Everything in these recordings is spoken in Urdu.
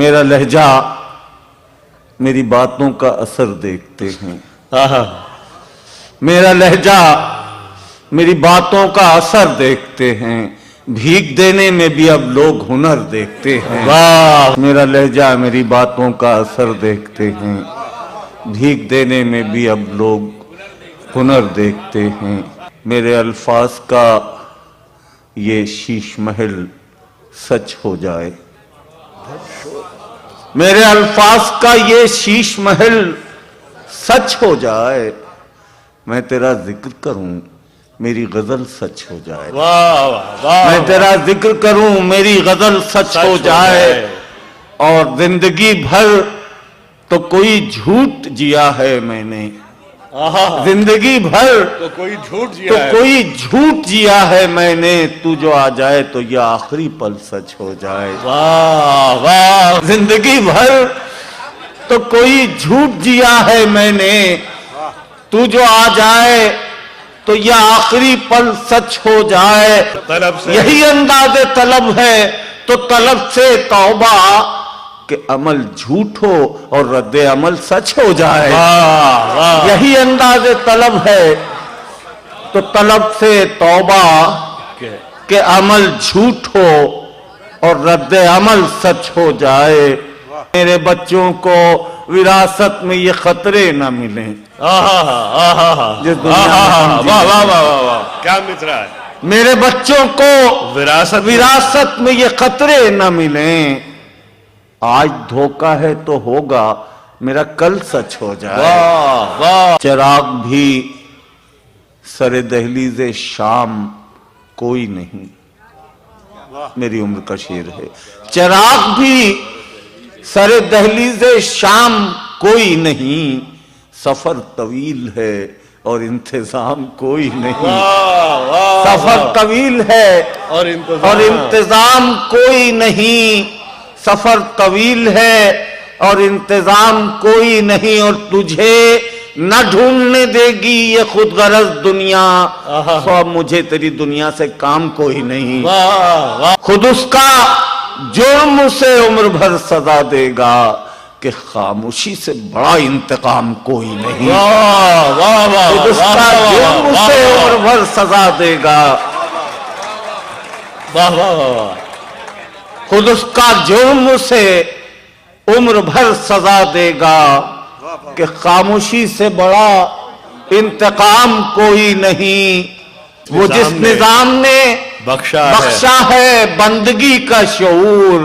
میرا لہجہ میری باتوں کا اثر دیکھتے ہیں. میرا لہجہ میری باتوں کا اثر دیکھتے ہیں. بھیگ دینے میں بھی اب لوگ ہنر دیکھتے ہیں. میرا لہجہ میری باتوں کا اثر دیکھتے ہیں. بھیگ دینے میں بھی اب لوگ ہنر دیکھتے ہیں. میرے الفاظ کا یہ شیش محل سچ ہو جائے. میرے الفاظ کا یہ شیش محل سچ ہو جائے. میں تیرا ذکر کروں میری غزل سچ ہو جائے. میں تیرا ذکر کروں میری غزل سچ ہو جائے. اور زندگی بھر تو کوئی جھوٹ جیا ہے میں نے. زندگی بھر تو کوئی جھوٹ جیا ہے میں نے. تو جو آ جائے تو یہ آخری پل سچ ہو جائے. زندگی بھر تو کوئی جھوٹ جیا ہے میں نے. تو جو آ جائے تو یہ آخری پل سچ ہو جائے. یہی انداز طلب ہے تو طلب سے توبہ کہ عمل جھوٹ ہو اور رد عمل سچ ہو جائے. یہی انداز طلب ہے تو طلب سے توبہ کہ عمل جھوٹ ہو اور رد عمل سچ ہو جائے. میرے بچوں کو وراثت میں یہ خطرے نہ ملیں. کیا مترا ہے. میرے بچوں کو وراثت میں یہ خطرے نہ ملیں. آج دھوکہ ہے تو ہوگا میرا کل سچ ہو جائے. چراغ بھی سر دہلیز شام کوئی نہیں. میری عمر کا شعر ہے. چراغ بھی سر دہلیز شام کوئی نہیں. سفر طویل ہے اور انتظام کوئی نہیں. سفر طویل ہے اور انتظام کوئی نہیں. سفر طویل ہے اور انتظام کوئی نہیں. اور تجھے نہ ڈھونڈنے دے گی یہ خود غرض دنیا. سو مجھے تیری دنیا سے کام کوئی نہیں. خود اس کا جرم اسے عمر بھر سزا دے گا کہ خاموشی سے بڑا انتقام کوئی نہیں. خود اس کا جرم اسے عمر بھر سزا دے گا. خود اس کا جرم اسے عمر بھر سزا دے گا کہ خاموشی سے بڑا انتقام کوئی نہیں. وہ جس نظام نے بخشا ہے بندگی کا شعور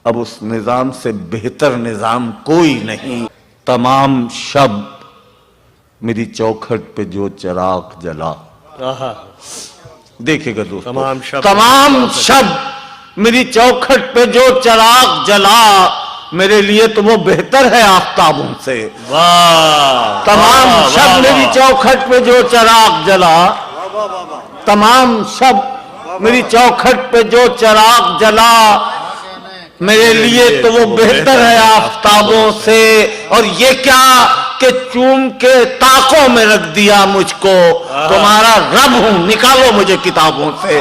اب اس نظام سے بہتر نظام کوئی نہیں. تمام شب میری چوکھٹ پہ جو چراغ جلا. دیکھے گا دوستو. تمام شب میری چوکھٹ پہ جو چراغ جلا میرے لیے تو وہ بہتر ہے آفتابوں سے. تمام شب میری چوکھٹ پہ جو چراغ جلا. تمام شب میری چوکھٹ پہ جو چراغ جلا میرے لیے تو وہ بہتر ہے آفتابوں سے. اور یہ کیا کہ چوم کے طاقوں میں رکھ دیا مجھ کو. تمہارا رب ہوں نکالو مجھے کتابوں سے.